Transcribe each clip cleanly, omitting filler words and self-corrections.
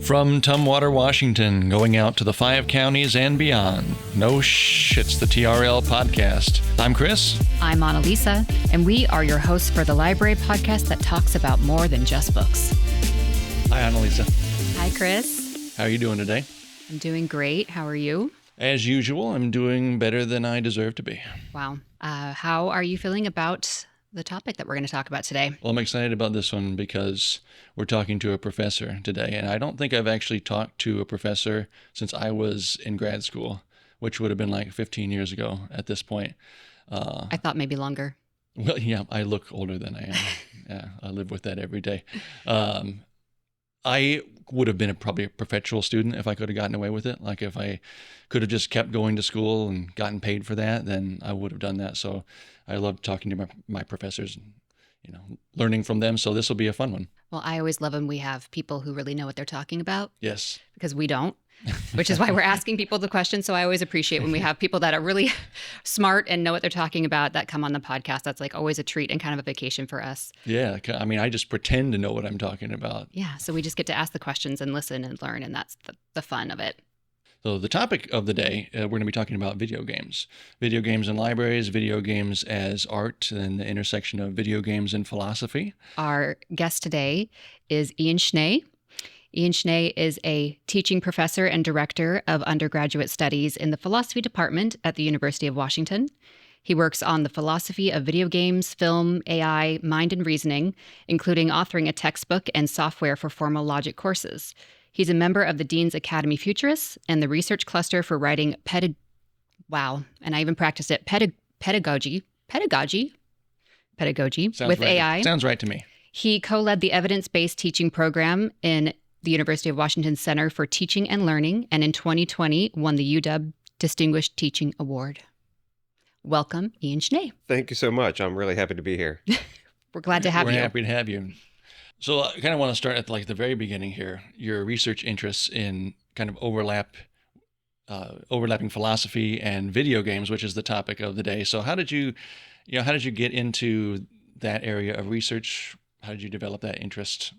From Tumwater, Washington, going out to the 5 counties and beyond. No shh, it's the TRL podcast. I'm Chris. I'm Annalisa, and we are your hosts for the library podcast that talks about more than just books. Hi, Annalisa. Hi, Chris. How are you doing today? I'm doing great. How are you? As usual, I'm doing better than I deserve to be. Wow. How are you feeling about the topic that we're going to talk about today? Well, I'm excited about this one because we're talking to a professor today, and I don't think I've actually talked to a professor since I was in grad school, which would have been like 15 years ago at this point. I thought maybe longer. Well, yeah, I look older than I am. Yeah, I live with that every day. I would have been probably a perpetual student if I could have gotten away with it. Like if I could have just kept going to school and gotten paid for that, then I would have done that. So I love talking to my professors and, learning from them. So this will be a fun one. Well, I always love when we have people who really know what they're talking about. Yes. Because we don't, which is why we're asking people the questions. So I always appreciate when we have people that are really smart and know what they're talking about that come on the podcast. That's like always a treat and kind of a vacation for us. Yeah. I mean, I just pretend to know what I'm talking about. Yeah. So we just get to ask the questions and listen and learn. And that's the fun of it. So the topic of the day, we're going to be talking about video games. Video games in libraries, video games as art, and the intersection of video games and philosophy. Our guest today is Ian Schnee. Ian Schnee is a teaching professor and director of undergraduate studies in the philosophy department at the University of Washington. He works on the philosophy of video games, film, AI, mind and reasoning, including authoring a textbook and software for formal logic courses. He's a member of the Dean's Academy Futurists and the Research Cluster for writing and I even practiced it, pedagogy Sounds with right. AI. Sounds right to me. He co-led the evidence-based teaching program in the University of Washington Center for Teaching and Learning, and in 2020 won the UW Distinguished Teaching Award. Welcome, Ian Schnee. Thank you so much. I'm really happy to be here. We're glad to have you. We're happy to have you. So I kind of want to start at the very beginning here. Your research interests in kind of overlapping philosophy and video games, which is the topic of the day. So how did you get into that area of research? How did you develop that interest?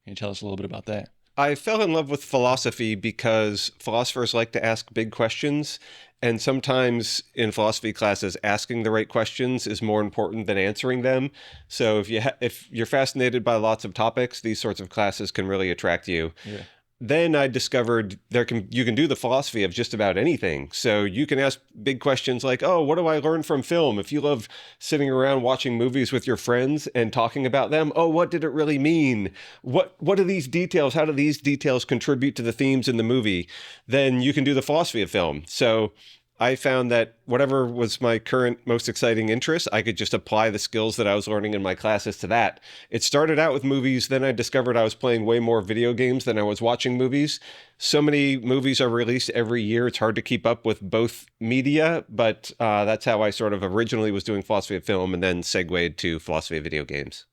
Can you tell us a little bit about that? I fell in love with philosophy because philosophers like to ask big questions. And sometimes in philosophy classes, asking the right questions is more important than answering them. So if you're fascinated by lots of topics, these sorts of classes can really attract you. Yeah. Then I discovered you can do the philosophy of just about anything. So you can ask big questions like, oh, what do I learn from film? If you love sitting around watching movies with your friends and talking about them, oh, what did it really mean? What are these details? How do these details contribute to the themes in the movie? Then you can do the philosophy of film. So I found that whatever was my current most exciting interest, I could just apply the skills that I was learning in my classes to that. It started out with movies, then I discovered I was playing way more video games than I was watching movies. So many movies are released every year, it's hard to keep up with both media, but that's how I sort of originally was doing philosophy of film and then segued to philosophy of video games.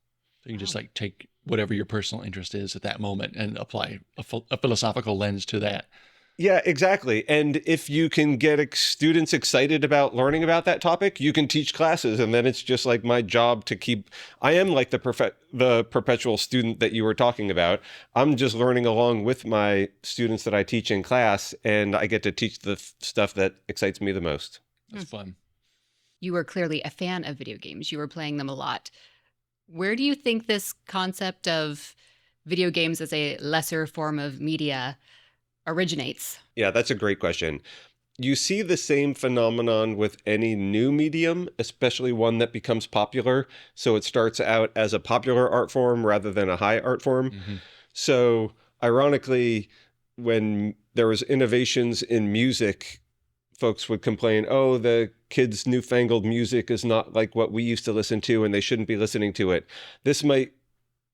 So you just take whatever your personal interest is at that moment and apply a philosophical lens to that. Yeah, exactly. And if you can get students excited about learning about that topic, you can teach classes. And then it's just like my job to I am like the perpetual student that you were talking about. I'm just learning along with my students that I teach in class, and I get to teach the stuff that excites me the most. That's fun. You were clearly a fan of video games. You were playing them a lot. Where do you think this concept of video games as a lesser form of media originates? Yeah, that's a great question. You see the same phenomenon with any new medium, especially one that becomes popular. So it starts out as a popular art form rather than a high art form. Mm-hmm. So ironically, when there was innovations in music, folks would complain, oh, the kids' newfangled music is not like what we used to listen to and they shouldn't be listening to it. This might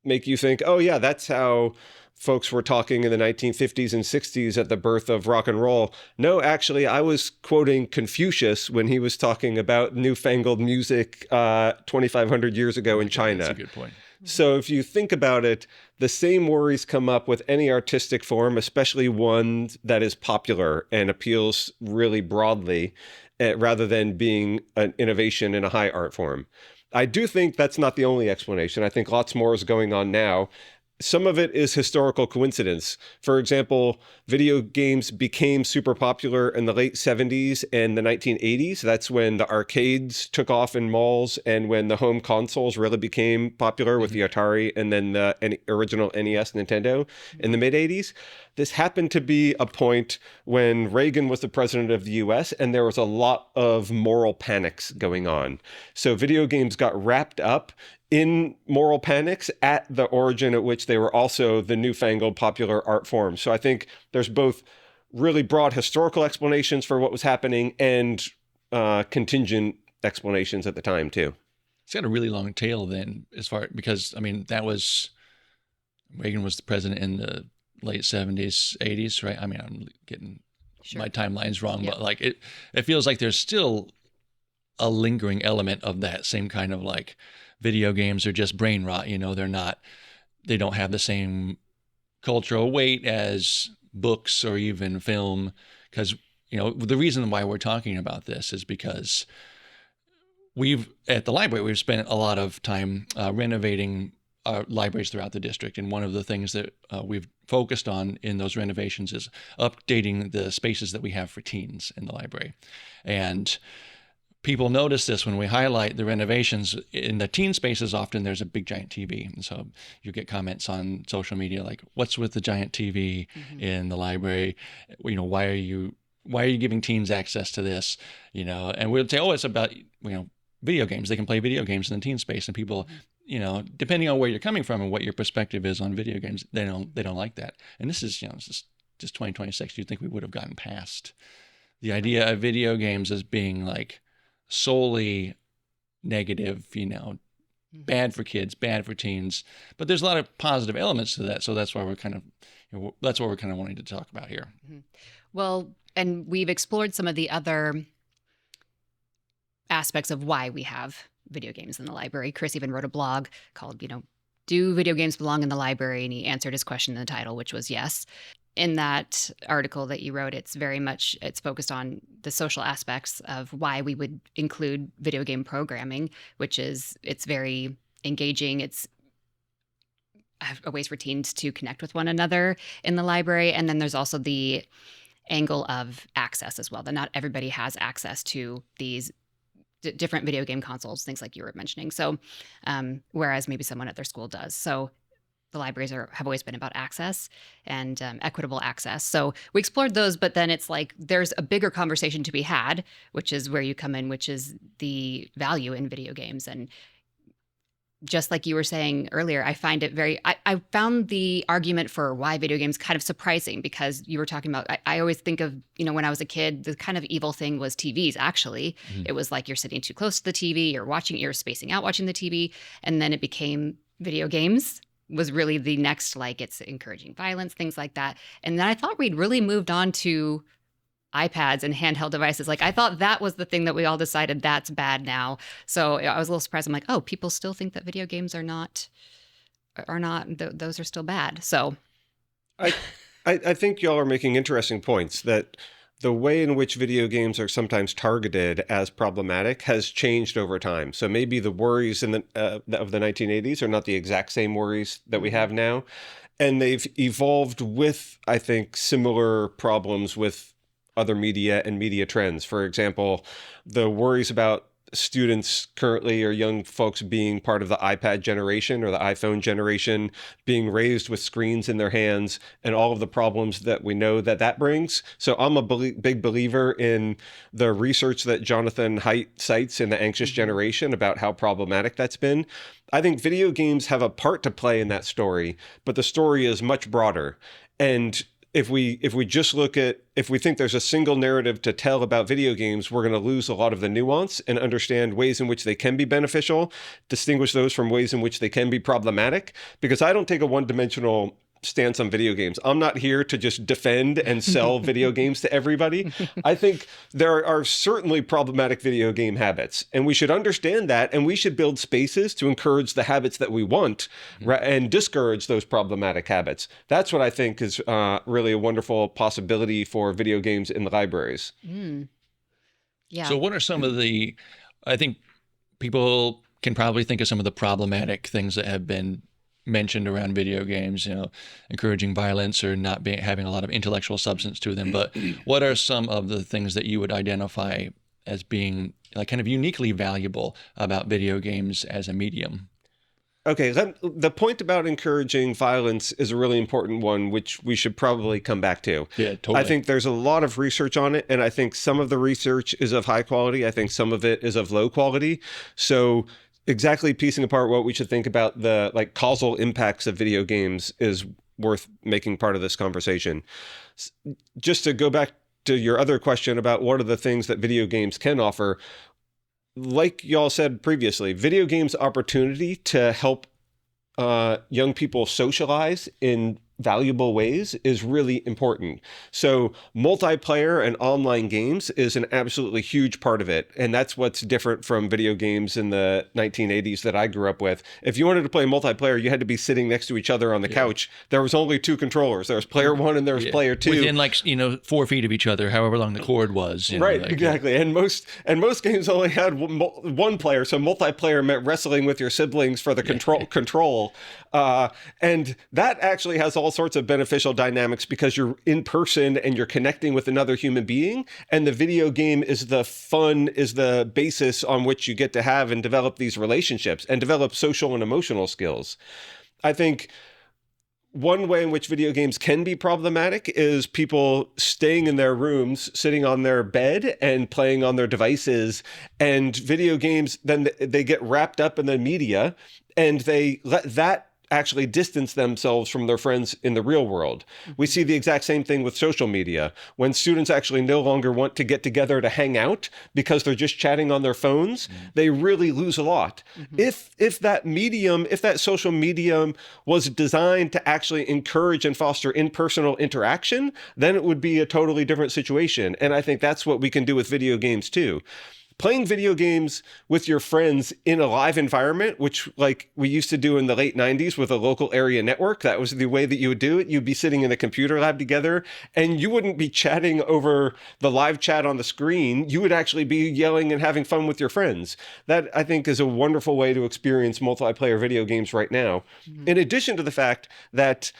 make you think, oh yeah, that's how folks were talking in the 1950s and 60s at the birth of rock and roll. No, actually, I was quoting Confucius when he was talking about newfangled music 2,500 years ago in China. That's a good point. So if you think about it, the same worries come up with any artistic form, especially one that is popular and appeals really broadly, rather than being an innovation in a high art form. I do think that's not the only explanation. I think lots more is going on now. some of it is historical coincidence. For example, video games became super popular in the late 70s and the 1980s. That's when the arcades took off in malls and when the home consoles really became popular with the Atari and then the original NES Nintendo in the mid 80s. This happened to be a point when Reagan was the president of the US and there was a lot of moral panics going on. So video games got wrapped up in moral panics at the origin at which they were also the newfangled popular art form. So I think there's both really broad historical explanations for what was happening and contingent explanations at the time too. It's got a really long tail then, because I mean Reagan was the president in the late 70s, 80s, right? I mean, I'm getting my timelines wrong, but like it feels like there's still a lingering element of that same kind of like video games are just brain rot, they don't have the same cultural weight as books or even film. Because, the reason why we're talking about this is because at the library, we've spent a lot of time renovating libraries throughout the district. And one of the things that we've focused on in those renovations is updating the spaces that we have for teens in the library. And people notice this when we highlight the renovations. In the teen spaces, often there's a big giant TV. And so you get comments on social media like, what's with the giant TV in the library? Why are you giving teens access to this? And we'll say, it's about, video games. They can play video games in the teen space. And people, depending on where you're coming from and what your perspective is on video games, they don't like that. And this is, this is just 2026. You'd think we would have gotten past the idea of video games as being like solely negative, bad for kids, bad for teens. But there's a lot of positive elements to that. So that's why we're kind of, that's what we're kind of wanting to talk about here. Well, and we've explored some of the other aspects of why we have video games in the library. Chris even wrote a blog called, Do Video Games Belong in the Library? And he answered his question in the title, which was yes. In that article that you wrote, it's focused on the social aspects of why we would include video game programming, which is, it's very engaging. It's ways for teens to connect with one another in the library. And then there's also the angle of access as well, that not everybody has access to these different video game consoles, things like you were mentioning. So, whereas maybe someone at their school does. So the libraries have always been about access and equitable access. So we explored those, but then it's like there's a bigger conversation to be had, which is where you come in, which is the value in video games. And just like you were saying earlier, I find it I found the argument for why video games kind of surprising, because you were talking about, I always think of, when I was a kid, the kind of evil thing was TVs, actually. It was like you're sitting too close to the TV, you're spacing out watching the TV. And then it became video games was really the next, like it's encouraging violence, things like that. And then I thought we'd really moved on to iPads and handheld devices. Like I thought that was the thing that we all decided that's bad now. So I was a little surprised. I'm like, oh, people still think that video games are not, those are still bad. So I think y'all are making interesting points, that the way in which video games are sometimes targeted as problematic has changed over time. So maybe the worries of the 1980s are not the exact same worries that we have now. And they've evolved with, I think, similar problems with other media and media trends. For example, the worries about students currently, or young folks, being part of the iPad generation or the iPhone generation, being raised with screens in their hands, and all of the problems that we know that brings. So I'm a big believer in the research that Jonathan Haidt cites in The Anxious Generation about how problematic that's been. I think video games have a part to play in that story, but the story is much broader. And if we think there's a single narrative to tell about video games, we're going to lose a lot of the nuance and understand ways in which they can be beneficial, distinguish those from ways in which they can be problematic. Because I don't take a one-dimensional stance on video games. I'm not here to just defend and sell video games to everybody. I think there are certainly problematic video game habits, and we should understand that, and we should build spaces to encourage the habits that we want and discourage those problematic habits. That's what I think is really a wonderful possibility for video games in the libraries. Yeah. So what are some of I think people can probably think of some of the problematic things that have been mentioned around video games, encouraging violence or not having a lot of intellectual substance to them. But what are some of the things that you would identify as being like kind of uniquely valuable about video games as a medium? Okay, the point about encouraging violence is a really important one, which we should probably come back to. Yeah, totally. I think there's a lot of research on it, and I think some of the research is of high quality. I think some of it is of low quality. So exactly piecing apart what we should think about the like causal impacts of video games is worth making part of this conversation. Just to go back to your other question about what are the things that video games can offer, like y'all said previously, video games' opportunity to help young people socialize in valuable ways is really important. So multiplayer and online games is an absolutely huge part of it. And that's what's different from video games in the 1980s that I grew up with. If you wanted to play multiplayer, you had to be sitting next to each other on the couch. There was only two controllers. There was player one and there was player two. Within 4 feet of each other, however long the cord was. Right, exactly. And most games only had one player. So multiplayer meant wrestling with your siblings for the control. And that actually has all sorts of beneficial dynamics because you're in person and you're connecting with another human being. And the video game is the basis on which you get to have and develop these relationships and develop social and emotional skills. I think one way in which video games can be problematic is people staying in their rooms, sitting on their bed and playing on their devices. And video games, then they get wrapped up in the media and they let that actually distance themselves from their friends in the real world. We see the exact same thing with social media. When students actually no longer want to get together to hang out because they're just chatting on their phones, they really lose a lot. If that social medium was designed to actually encourage and foster in-personal interaction, then it would be a totally different situation. And I think that's what we can do with video games too. Playing video games with your friends in a live environment, which like we used to do in the late 90s with a local area network, that was the way that you would do it. You'd be sitting in a computer lab together and you wouldn't be chatting over the live chat on the screen. You would actually be yelling and having fun with your friends. That I think is a wonderful way to experience multiplayer video games right now. In addition to the fact that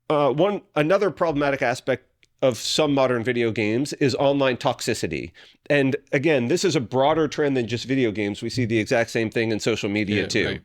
another problematic aspect of some modern video games is online toxicity. And again, this is a broader trend than just video games. We see the exact same thing in social media too.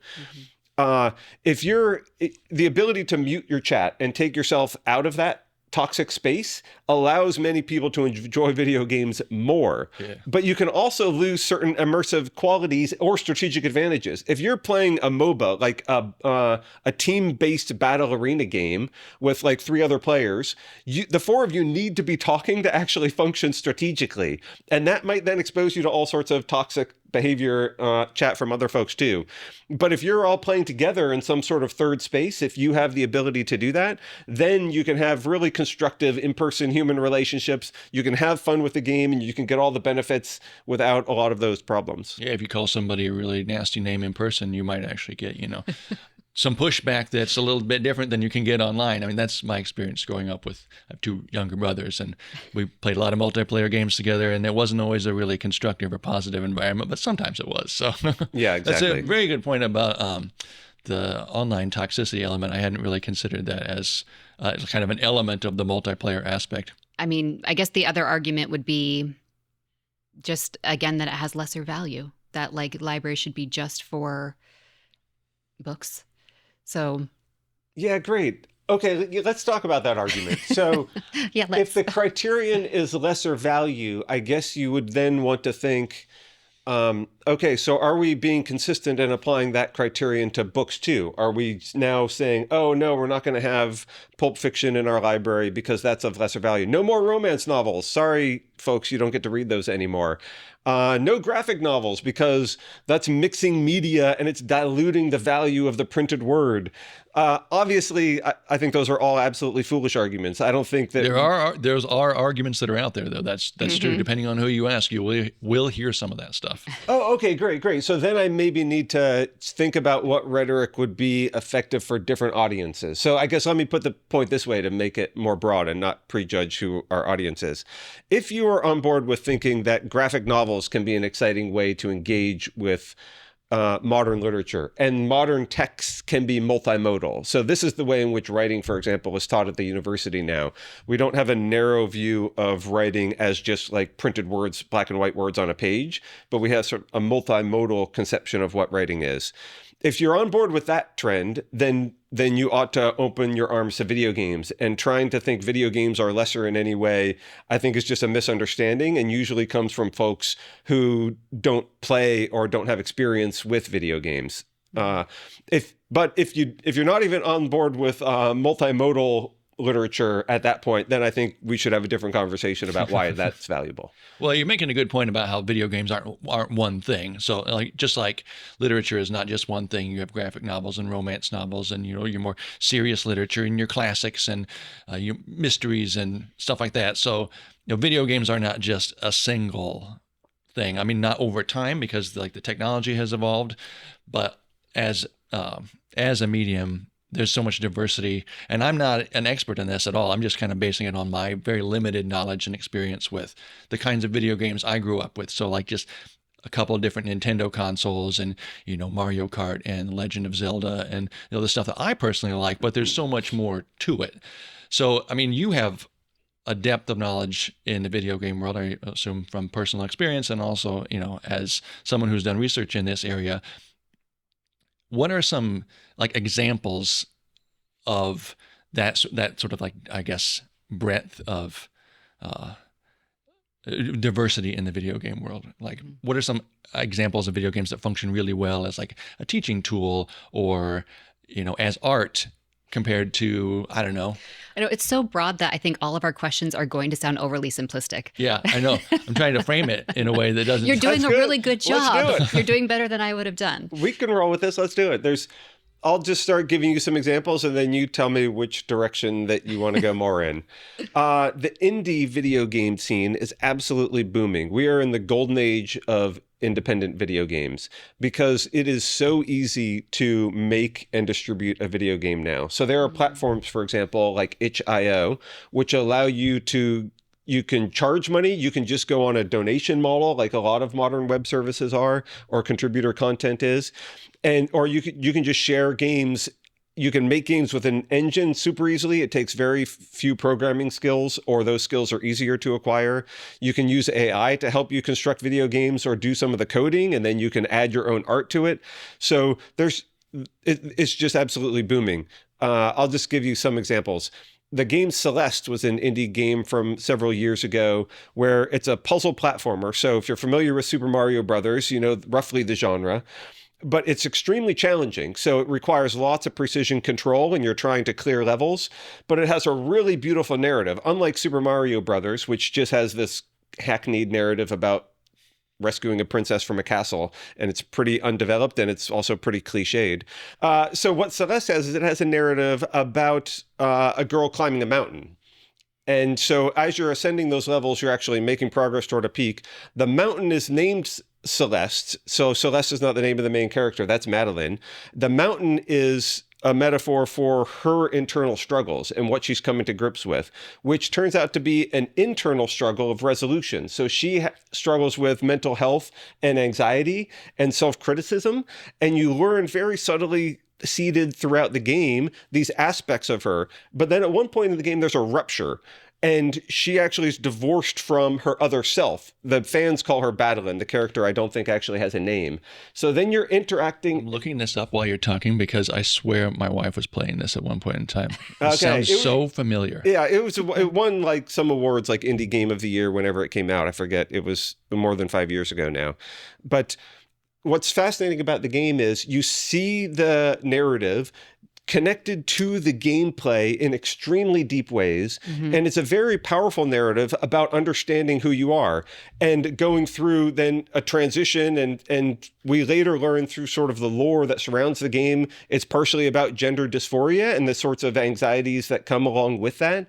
Right. The ability to mute your chat and take yourself out of that toxic space allows many people to enjoy video games more. But you can also lose certain immersive qualities or strategic advantages. If you're playing a MOBA, like a team-based battle arena game with like 3 other players, the 4 of you need to be talking to actually function strategically. And that might then expose you to all sorts of toxic behavior chat from other folks too. But if you're all playing together in some sort of third space, if you have the ability to do that, then you can have really constructive in-person human relationships. You can have fun with the game and you can get all the benefits without a lot of those problems. Yeah, if you call somebody a really nasty name in person, you might actually get, some pushback that's a little bit different than you can get online. I mean, that's my experience growing up with, I have 2 younger brothers, and we played a lot of multiplayer games together, and it wasn't always a really constructive or positive environment, but sometimes it was. So yeah, exactly. That's a very good point about the online toxicity element. I hadn't really considered that as kind of an element of the multiplayer aspect. I mean, I guess the other argument would be just, again, that it has lesser value, that like libraries should be just for books. So, yeah, great. Okay, let's talk about that argument. So if the criterion is lesser value, I guess you would then want to think, okay, so are we being consistent and applying that criterion to books too? Are we now saying, oh, no, we're not going to have pulp fiction in our library because that's of lesser value? No more romance novels. Sorry, folks, you don't get to read those anymore. No graphic novels because that's mixing media and it's diluting the value of the printed word. Obviously, I think those are all absolutely foolish arguments. I don't think that there are arguments that are out there, though. That's true. Depending on who you ask, you will hear some of that stuff. Oh, okay, great. So then I maybe need to think about what rhetoric would be effective for different audiences. So I guess let me put the point this way to make it more broad and not prejudge who our audience is. If you are on board with thinking that graphic novels can be an exciting way to engage with modern literature, and modern texts can be multimodal. So this is the way in which writing, for example, is taught at the university now. We don't have a narrow view of writing as just like printed words, black and white words on a page, but we have sort of a multimodal conception of what writing is. If you're on board with that trend, then you ought to open your arms to video games. And trying to think video games are lesser in any way, I think, is just a misunderstanding, and usually comes from folks who don't play or don't have experience with video games. If you're not even on board with multimodal literature at that point, then I think we should have a different conversation about why that's valuable. Well, you're making a good point about how video games aren't one thing. So just like literature is not just one thing. You have graphic novels and romance novels, and your more serious literature and your classics and your mysteries and stuff like that. So video games are not just a single thing. I mean, not over time, because like the technology has evolved, but as a medium, there's so much diversity, and I'm not an expert in this at all. I'm just kind of basing it on my very limited knowledge and experience with the kinds of video games I grew up with. So like just a couple of different Nintendo consoles and, Mario Kart and Legend of Zelda and the stuff that I personally like, but there's so much more to it. So, I mean, you have a depth of knowledge in the video game world, I assume, from personal experience, and also, as someone who's done research in this area. What are some like examples of that sort of like, I guess, breadth of diversity in the video game world? Like, what are some examples of video games that function really well as like a teaching tool, or, as art compared to, I don't know. I know it's so broad that I think all of our questions are going to sound overly simplistic. Yeah, I know. I'm trying to frame it in a way that doesn't. You're doing a really good job. Let's do it. You're doing better than I would have done. We can roll with this. Let's do it. I'll just start giving you some examples, and then you tell me which direction that you want to go more in. The indie video game scene is absolutely booming. We are in the golden age of independent video games because it is so easy to make and distribute a video game now. So there are platforms, for example, like itch.io, which allow you can charge money. You can just go on a donation model, like a lot of modern web services are, or contributor content is. Or you can just share games. You can make games with an engine super easily. It takes very few programming skills, or those skills are easier to acquire. You can use AI to help you construct video games or do some of the coding, and then you can add your own art to it. So it's just absolutely booming. I'll just give you some examples. The game Celeste was an indie game from several years ago where it's a puzzle platformer. So if you're familiar with Super Mario Brothers, you know roughly the genre. But it's extremely challenging. So it requires lots of precision control, and you're trying to clear levels. But it has a really beautiful narrative, unlike Super Mario Brothers, which just has this hackneyed narrative about rescuing a princess from a castle, and it's pretty undeveloped, and it's also pretty cliched. So what Celeste has is it has a narrative about a girl climbing a mountain. And so as you're ascending those levels, you're actually making progress toward a peak. The mountain is named Celeste. So Celeste is not the name of the main character. That's Madeline. The mountain is a metaphor for her internal struggles and what she's coming to grips with, which turns out to be an internal struggle of resolution. So she struggles with mental health and anxiety and self-criticism, and you learn very subtly seeded throughout the game these aspects of her. But then at one point in the game, there's a rupture, and she actually is divorced from her other self. The fans call her Madeline. The character I don't think actually has a name. So then you're interacting. I'm looking this up while you're talking because I swear my wife was playing this at one point in time. Okay. It sounds so familiar. Yeah, it won like some awards, like Indie Game of the Year whenever it came out. I forget. It was more than 5 years ago now. But what's fascinating about the game is you see the narrative connected to the gameplay in extremely deep ways. Mm-hmm. And it's a very powerful narrative about understanding who you are and going through then a transition. And we later learn through sort of the lore that surrounds the game, it's partially about gender dysphoria and the sorts of anxieties that come along with that.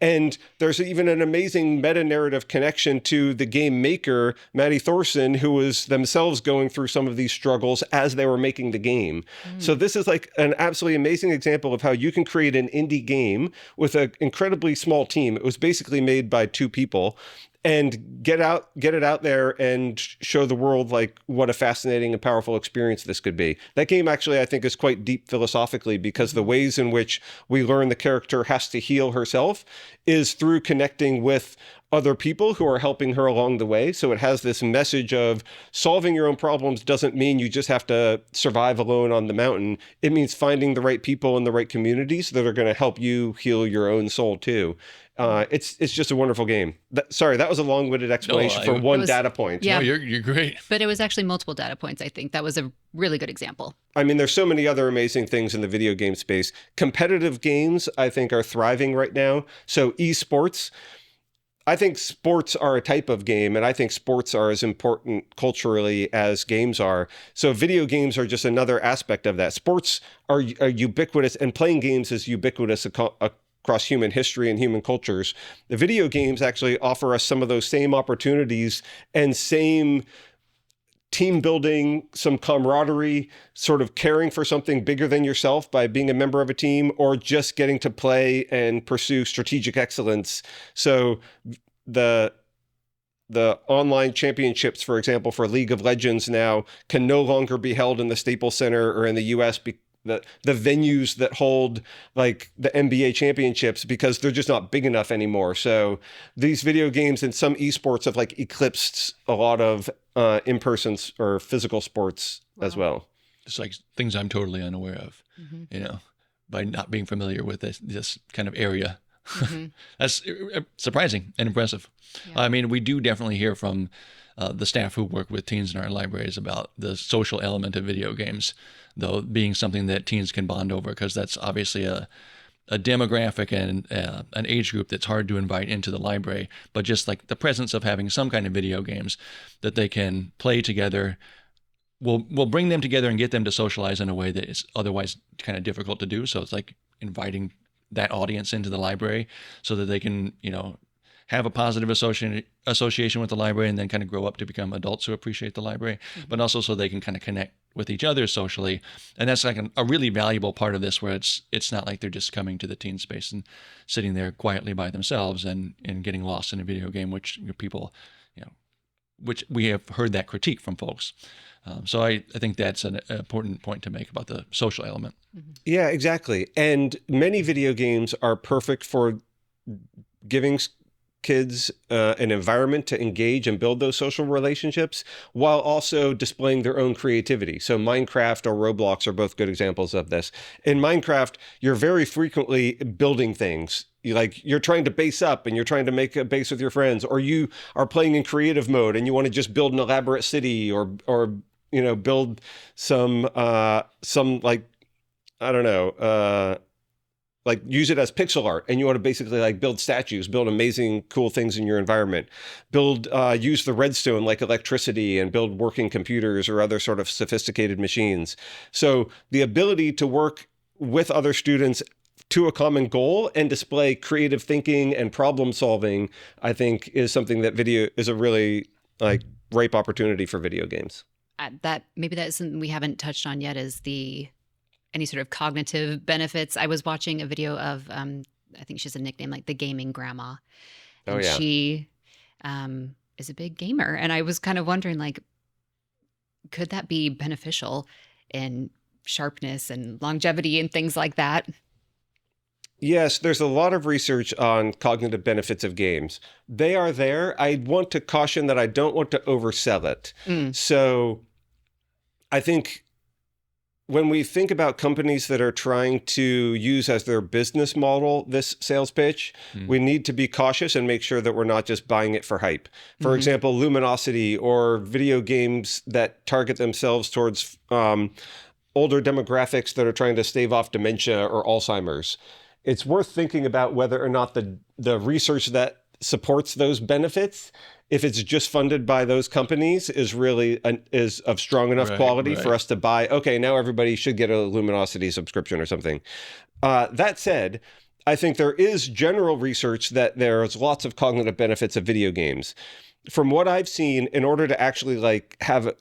And there's even an amazing meta-narrative connection to the game maker, Maddie Thorson, who was themselves going through some of these struggles as they were making the game. So this is like an absolutely amazing example of how you can create an indie game with an incredibly small team. It was basically made by 2 people. and get it out there and show the world like what a fascinating and powerful experience this could be. That game actually, I think, is quite deep philosophically, because the ways in which we learn the character has to heal herself is through connecting with other people who are helping her along the way. So it has this message of solving your own problems doesn't mean you just have to survive alone on the mountain. It means finding the right people in the right communities that are going to help you heal your own soul too. It's just a wonderful game. Sorry, that was a long-winded explanation for one data point. Yeah. No, you're great. But it was actually multiple data points, I think. That was a really good example. I mean, there's so many other amazing things in the video game space. Competitive games, I think, are thriving right now. So esports, I think sports are a type of game, and I think sports are as important culturally as games are. So video games are just another aspect of that. Sports are ubiquitous, and playing games is ubiquitous across human history and human cultures. The video games actually offer us some of those same opportunities and same team building, some camaraderie, sort of caring for something bigger than yourself by being a member of a team, or just getting to play and pursue strategic excellence. So the online championships, for example, for League of Legends now can no longer be held in the Staples Center or in the US, the venues that hold like the NBA championships, because they're just not big enough anymore. So these video games and some esports have like eclipsed a lot of in-person or physical sports as well. It's like things I'm totally unaware of, by not being familiar with this kind of area. That's surprising and impressive. Yeah. I mean, we do definitely hear from the staff who work with teens in our libraries about the social element of video games, though, being something that teens can bond over, because that's obviously a demographic and an age group that's hard to invite into the library. But just like the presence of having some kind of video games that they can play together will bring them together and get them to socialize in a way that is otherwise kind of difficult to do. So it's like inviting that audience into the library so that they can, have a positive association with the library, and then kind of grow up to become adults who appreciate the library, but also so they can kind of connect with each other socially. And that's like a really valuable part of this, where it's not like they're just coming to the teen space and sitting there quietly by themselves and getting lost in a video game, which people, which we have heard that critique from folks. So I think that's an important point to make about the social element. Yeah, exactly. And many video games are perfect for giving kids an environment to engage and build those social relationships while also displaying their own creativity. So Minecraft or Roblox are both good examples of this. In Minecraft, you're very frequently building things. You're trying to base up and you're trying to make a base with your friends, or you are playing in creative mode and you want to just build an elaborate city or build some like, I don't know, like use it as pixel art, and you want to basically like build statues, build amazing cool things in your environment, use the redstone like electricity, and build working computers or other sort of sophisticated machines. So the ability to work with other students to a common goal and display creative thinking and problem solving, I think, is something that is a really like ripe opportunity for video games. That is something we haven't touched on yet, is any sort of cognitive benefits. I was watching a video of, I think she's a nickname, like the gaming grandma. And she is a big gamer. And I was kind of wondering, like, could that be beneficial in sharpness and longevity and things like that? Yes, there's a lot of research on cognitive benefits of games. They are there. I want to caution that I don't want to oversell it. So I think when we think about companies that are trying to use as their business model this sales pitch, we need to be cautious and make sure that we're not just buying it for hype. For example, Luminosity, or video games that target themselves towards older demographics that are trying to stave off dementia or Alzheimer's. It's worth thinking about whether or not the research that supports those benefits, if it's just funded by those companies, is of strong enough quality for us to buy. Okay, now everybody should get a Luminosity subscription or something. That said, I think there is general research that there's lots of cognitive benefits of video games. From what I've seen, in order to actually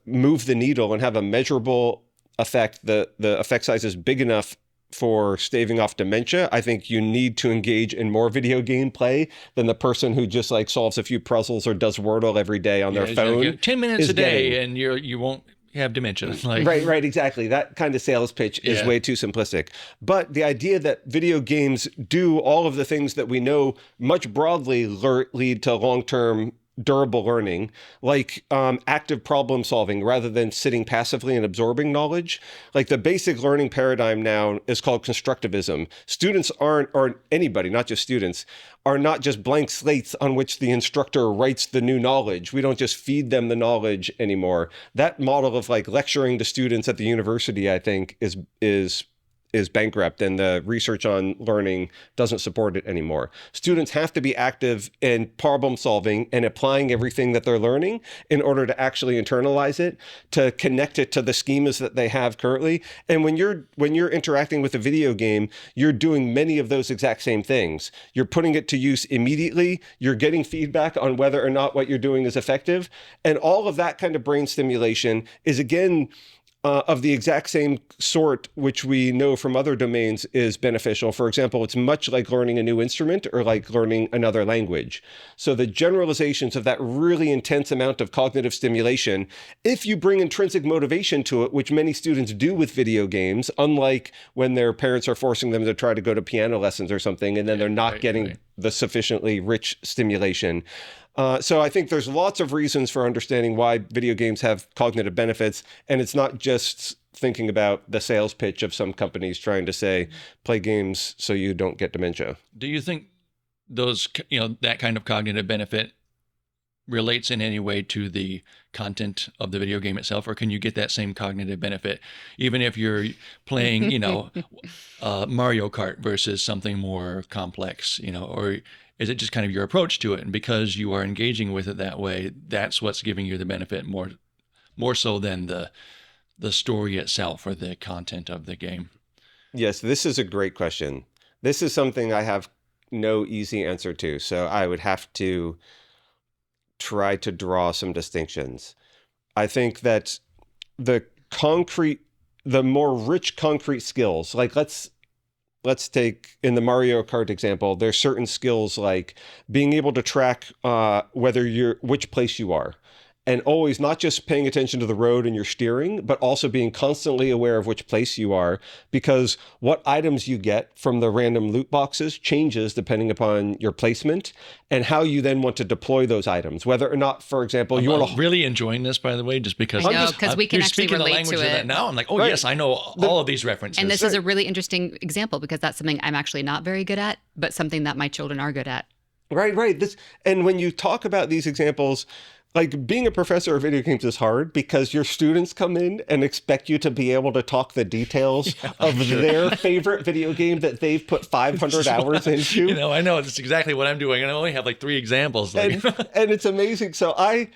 move the needle and have a measurable effect, the effect size is big enough for staving off dementia. I think you need to engage in more video game play than the person who just like solves a few puzzles or does Wordle every day on their phone. Like, 10 minutes a day and you won't have dementia. Like, right, exactly. That kind of sales pitch is way too simplistic. But the idea that video games do all of the things that we know much broadly lead to long-term durable learning, like active problem solving rather than sitting passively and absorbing knowledge. Like the basic learning paradigm now is called constructivism. Students aren't, or anybody, not just students, are not just blank slates on which the instructor writes the new knowledge. We don't just feed them the knowledge anymore. That model of like lecturing to students at the university, I think, is bankrupt, and the research on learning doesn't support it anymore. Students have to be active in problem solving and applying everything that they're learning in order to actually internalize it, to connect it to the schemas that they have currently. And when you're interacting with a video game, you're doing many of those exact same things. You're putting it to use immediately. You're getting feedback on whether or not what you're doing is effective. And all of that kind of brain stimulation is, again, of the exact same sort, which we know from other domains is beneficial. For example, it's much like learning a new instrument or like learning another language. So the generalizations of that really intense amount of cognitive stimulation, if you bring intrinsic motivation to it, which many students do with video games, unlike when their parents are forcing them to try to go to piano lessons or something, and then they're not getting the sufficiently rich stimulation. So I think there's lots of reasons for understanding why video games have cognitive benefits, and it's not just thinking about the sales pitch of some companies trying to say, play games so you don't get dementia. Do you think that kind of cognitive benefit relates in any way to the content of the video game itself, or can you get that same cognitive benefit even if you're playing, Mario Kart versus something more complex, or is it just kind of your approach to it? And because you are engaging with it that way, that's what's giving you the benefit more so than the story itself or the content of the game? Yes, this is a great question. This is something I have no easy answer to. So I would have to try to draw some distinctions. I think that the more rich concrete skills, like let's take in the Mario Kart example, there's certain skills like being able to track which place you are. And always not just paying attention to the road and your steering, but also being constantly aware of which place you are, because what items you get from the random loot boxes changes depending upon your placement and how you then want to deploy those items. Whether or not, for example, I'm really enjoying this, by the way, just because I know, because we can actually relate to it. Now I'm like, yes, I know all of these references. And this is a really interesting example because that's something I'm actually not very good at, but something that my children are good at. Right. And when you talk about these examples, like being a professor of video games is hard because your students come in and expect you to be able to talk the details of their favorite video game that they've put 500 hours into. I know it's exactly what I'm doing. And I only have like 3 examples. And it's amazing. So I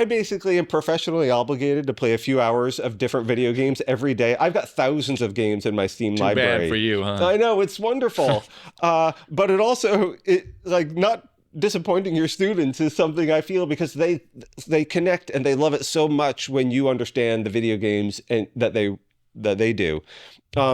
basically am professionally obligated to play a few hours of different video games every day. I've got thousands of games in my Steam library. Too bad for you, huh? I know, it's wonderful. But it also, not disappointing your students is something I feel because they connect and they love it so much when you understand the video games and that they do.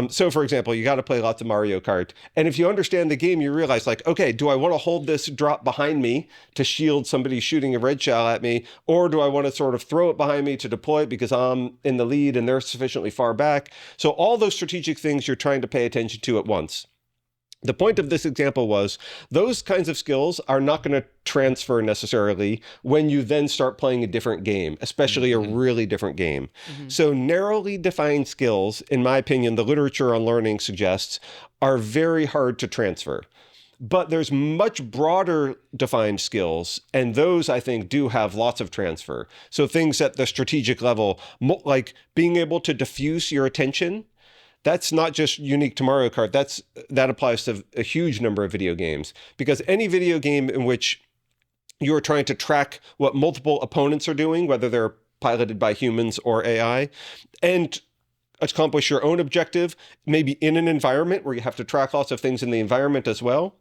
So for example, you got to play lots of Mario Kart. And if you understand the game, you realize like, okay, do I want to hold this drop behind me to shield somebody shooting a red shell at me? Or do I want to sort of throw it behind me to deploy it because I'm in the lead and they're sufficiently far back? So all those strategic things you're trying to pay attention to at once. The point of this example was those kinds of skills are not going to transfer necessarily when you then start playing a different game, especially a really different game. Mm-hmm. So narrowly defined skills, in my opinion, the literature on learning suggests, are very hard to transfer. But there's much broader defined skills, and those, I think, do have lots of transfer. So things at the strategic level, like being able to diffuse your attention, that's not just unique to Mario Kart. That applies to a huge number of video games, because any video game in which you're trying to track what multiple opponents are doing, whether they're piloted by humans or AI, and accomplish your own objective, maybe in an environment where you have to track lots of things in the environment as well,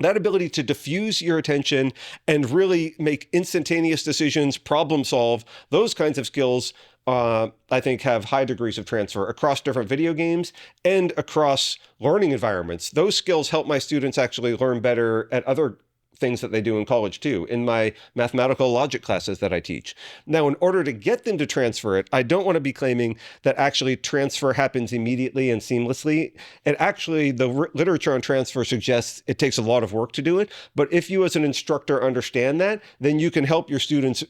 That ability to diffuse your attention and really make instantaneous decisions, problem solve, those kinds of skills, I think have high degrees of transfer across different video games and across learning environments. Those skills help my students actually learn better at other things that they do in college too, in my mathematical logic classes that I teach. Now, in order to get them to transfer it, I don't want to be claiming that actually transfer happens immediately and seamlessly. And actually, the literature on transfer suggests it takes a lot of work to do it. But if you as an instructor understand that, then you can help your students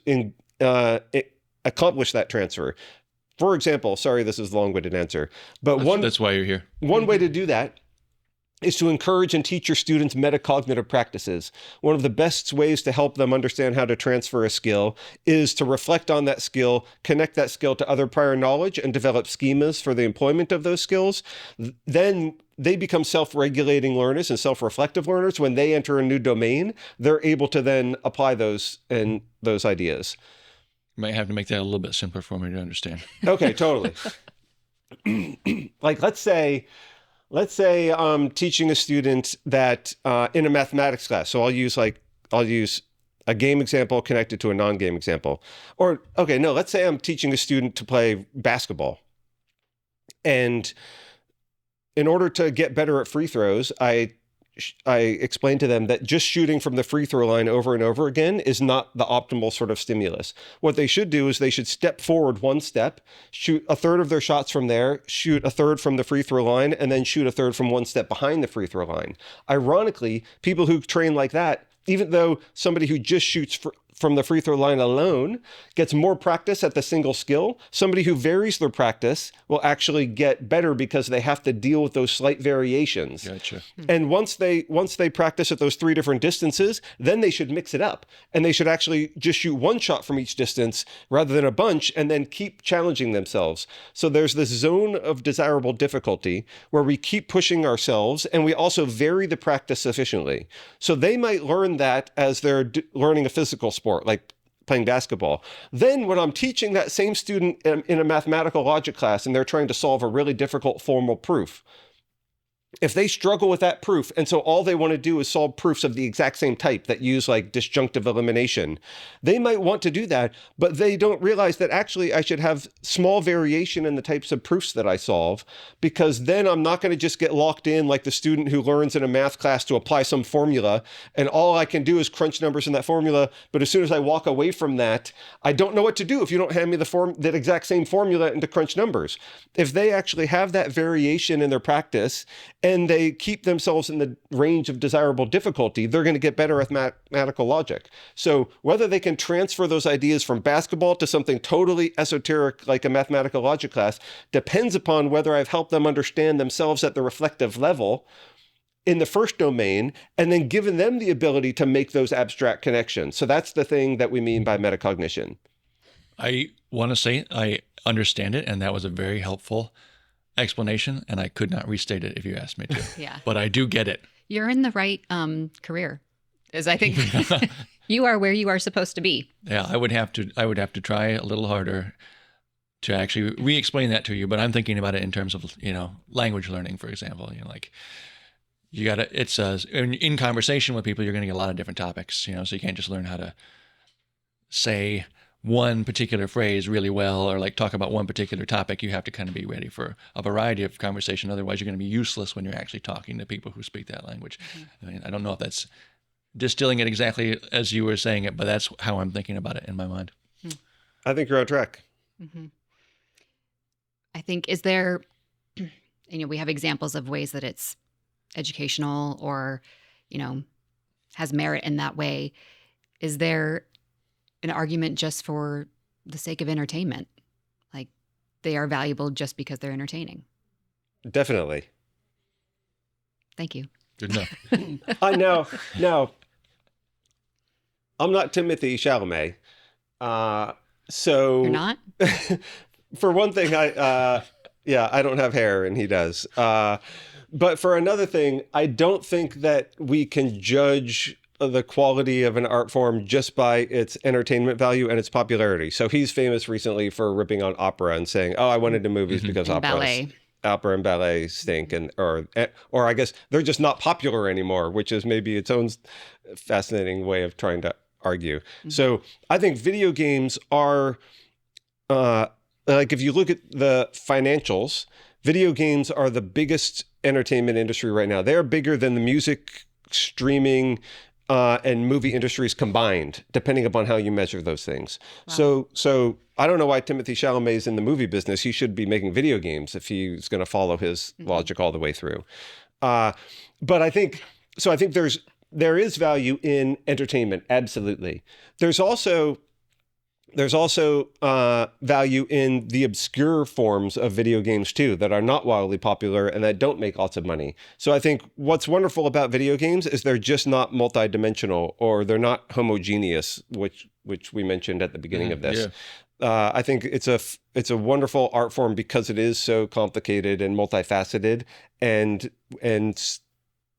accomplish that transfer. For example, sorry, this is a long-winded answer, but that's why you're here. One way to do that is to encourage and teach your students metacognitive practices. One of the best ways to help them understand how to transfer a skill is to reflect on that skill, connect that skill to other prior knowledge, and develop schemas for the employment of those skills. Then they become self-regulating learners and self-reflective learners. When they enter a new domain, they're able to then apply those ideas. You might have to make that a little bit simpler for me to understand. Okay, totally. Like, let's say I'm teaching a student that in a mathematics class. So I'll use a game example connected to a non-game example. Or, okay, no, let's say I'm teaching a student to play basketball. And in order to get better at free throws, I explain to them that just shooting from the free throw line over and over again is not the optimal sort of stimulus. What they should do is they should step forward one step, shoot a third of their shots from there, shoot a third from the free throw line, and then shoot a third from one step behind the free throw line. Ironically, people who train like that, even though somebody who just shoots from the free throw line alone gets more practice at the single skill, somebody who varies their practice will actually get better because they have to deal with those slight variations. Gotcha. And once they practice at those three different distances, then they should mix it up. And they should actually just shoot one shot from each distance rather than a bunch, and then keep challenging themselves. So there's this zone of desirable difficulty where we keep pushing ourselves, and we also vary the practice sufficiently. So they might learn that as they're learning a physical sport, like playing basketball. Then when I'm teaching that same student in a mathematical logic class and they're trying to solve a really difficult formal proof, if they struggle with that proof, and so all they want to do is solve proofs of the exact same type that use like disjunctive elimination, they might want to do that, but they don't realize that actually I should have small variation in the types of proofs that I solve, because then I'm not going to just get locked in like the student who learns in a math class to apply some formula, and all I can do is crunch numbers in that formula, but as soon as I walk away from that, I don't know what to do if you don't hand me that exact same formula and to crunch numbers. If they actually have that variation in their practice, and they keep themselves in the range of desirable difficulty, they're going to get better at mathematical logic. So whether they can transfer those ideas from basketball to something totally esoteric like a mathematical logic class depends upon whether I've helped them understand themselves at the reflective level in the first domain, and then given them the ability to make those abstract connections. So that's the thing that we mean by metacognition. I want to say I understand it, and that was a very helpful explanation, and I could not restate it if you asked me to. Yeah. But I do get it. You're in the right career, as I think you are where you are supposed to be. Yeah, I would have to try a little harder to actually re-explain that to you, but I'm thinking about it in terms of, language learning, for example. Like you got to, it's in conversation with people, you're going to get a lot of different topics, so you can't just learn how to say one particular phrase really well or like talk about one particular topic. You have to kind of be ready for a variety of conversation. Otherwise, you're going to be useless when you're actually talking to people who speak that language. Mm-hmm. I mean, I don't know if that's distilling it exactly as you were saying it, but that's how I'm thinking about it in my mind. I think you're on track. Mm-hmm. I think, is there, we have examples of ways that it's educational or, has merit in that way. Is there an argument just for the sake of entertainment? Like they are valuable just because they're entertaining? Definitely. Thank you. Good enough. I know. No, I'm not Timothy Chalamet. So you're not? For one thing, I don't have hair and he does. But for another thing, I don't think that we can judge the quality of an art form just by its entertainment value and its popularity. So he's famous recently for ripping on opera and saying, "Oh, I went into movies because and opera." Ballet. opera and ballet stink, and or I guess they're just not popular anymore, which is maybe its own fascinating way of trying to argue. So I think video games are like, if you look at the financials, video games are the biggest entertainment industry right now. They're bigger than the music, streaming, and movie industries combined, depending upon how you measure those things. Wow. So I don't know why Timothée Chalamet is in the movie business. He should be making video games if he's going to follow his logic all the way through. But I think there is value in entertainment. Absolutely. There's also value in the obscure forms of video games too, that are not wildly popular and that don't make lots of money. So I think what's wonderful about video games is they're just not multidimensional, or they're not homogeneous, which we mentioned at the beginning of this. Yeah. I think it's a wonderful art form because it is so complicated and multifaceted, and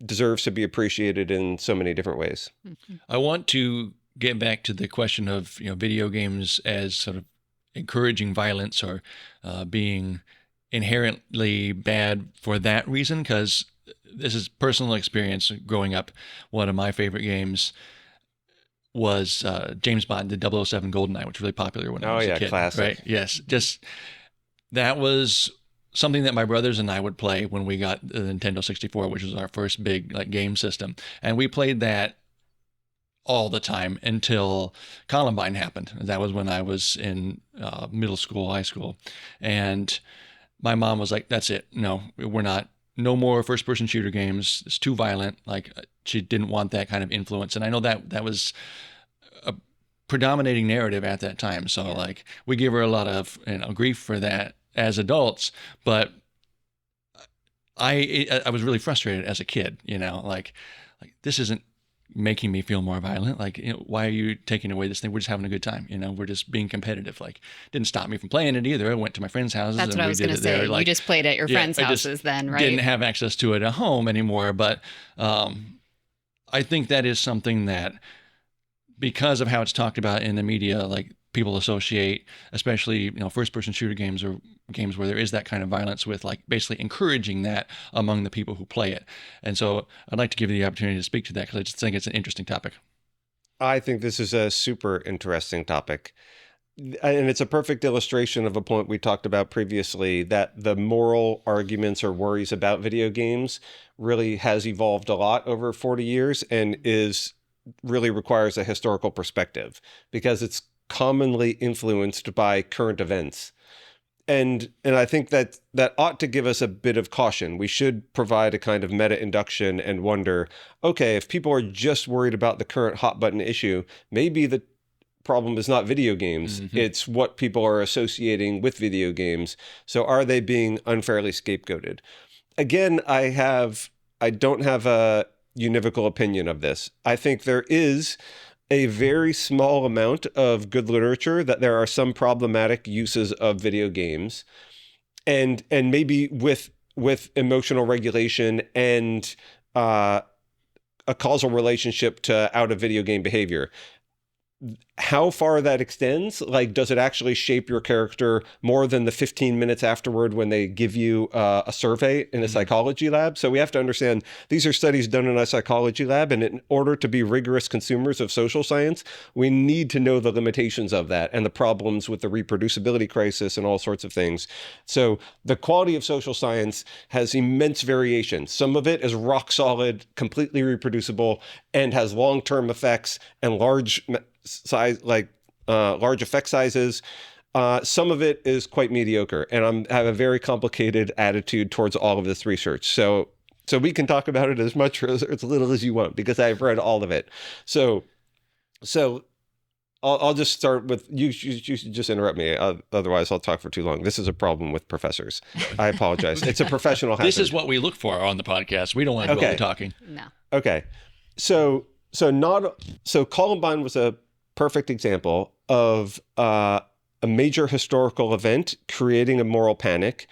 deserves to be appreciated in so many different ways. I want to get back to the question of video games as sort of encouraging violence, or being inherently bad for that reason, because this is personal experience growing up. One of my favorite games was James Bond, the 007 GoldenEye, which was really popular when I was a kid. Classic. Right? Yes, just that was something that my brothers and I would play when we got the Nintendo 64, which was our first big game system, and we played that all the time until Columbine happened. That was when I was in middle school, high school. And my mom was like, that's it. No, no more first-person shooter games. It's too violent. Like, she didn't want that kind of influence. And I know that was a predominating narrative at that time. So like, we give her a lot of grief for that as adults, but I was really frustrated as a kid, like this isn't making me feel more violent. Like, why are you taking away this thing? We're just having a good time. We're just being competitive. Like, didn't stop me from playing it either. I went to my friends' houses. That's what I was going to say. There. You just played at your friends' houses then, right? Didn't have access to it at home anymore. But I think that is something that, because of how it's talked about in the media, like, people associate, especially first-person shooter games or games where there is that kind of violence, with like basically encouraging that among the people who play it. And so I'd like to give you the opportunity to speak to that, because I just think it's an interesting topic. I think this is a super interesting topic. And it's a perfect illustration of a point we talked about previously, that the moral arguments or worries about video games really has evolved a lot over 40 years and really requires a historical perspective, because it's commonly influenced by current events. And I think that ought to give us a bit of caution. We should provide a kind of meta induction and wonder, okay, if people are just worried about the current hot button issue, maybe the problem is not video games. Mm-hmm. It's what people are associating with video games. So are they being unfairly scapegoated? Again, I don't have a univocal opinion of this. I think there is a very small amount of good literature that there are some problematic uses of video games, and maybe with emotional regulation and a causal relationship to out of video game behavior. How far that extends, like, does it actually shape your character more than the 15 minutes afterward when they give you a survey in a psychology lab? So we have to understand these are studies done in a psychology lab, and in order to be rigorous consumers of social science, we need to know the limitations of that and the problems with the reproducibility crisis and all sorts of things. So the quality of social science has immense variation. Some of it is rock solid, completely reproducible, and has long-term effects and large effect sizes. Some of it is quite mediocre, and I have a very complicated attitude towards all of this research. So we can talk about it as much or as little as you want, because I've read all of it. So I'll just start with you. You should just interrupt me. Otherwise, I'll talk for too long. This is a problem with professors. I apologize. It's a professional hazard. This is what we look for on the podcast. We don't want to do all the talking. No. Okay. So Columbine was a perfect example of a major historical event creating a moral panic.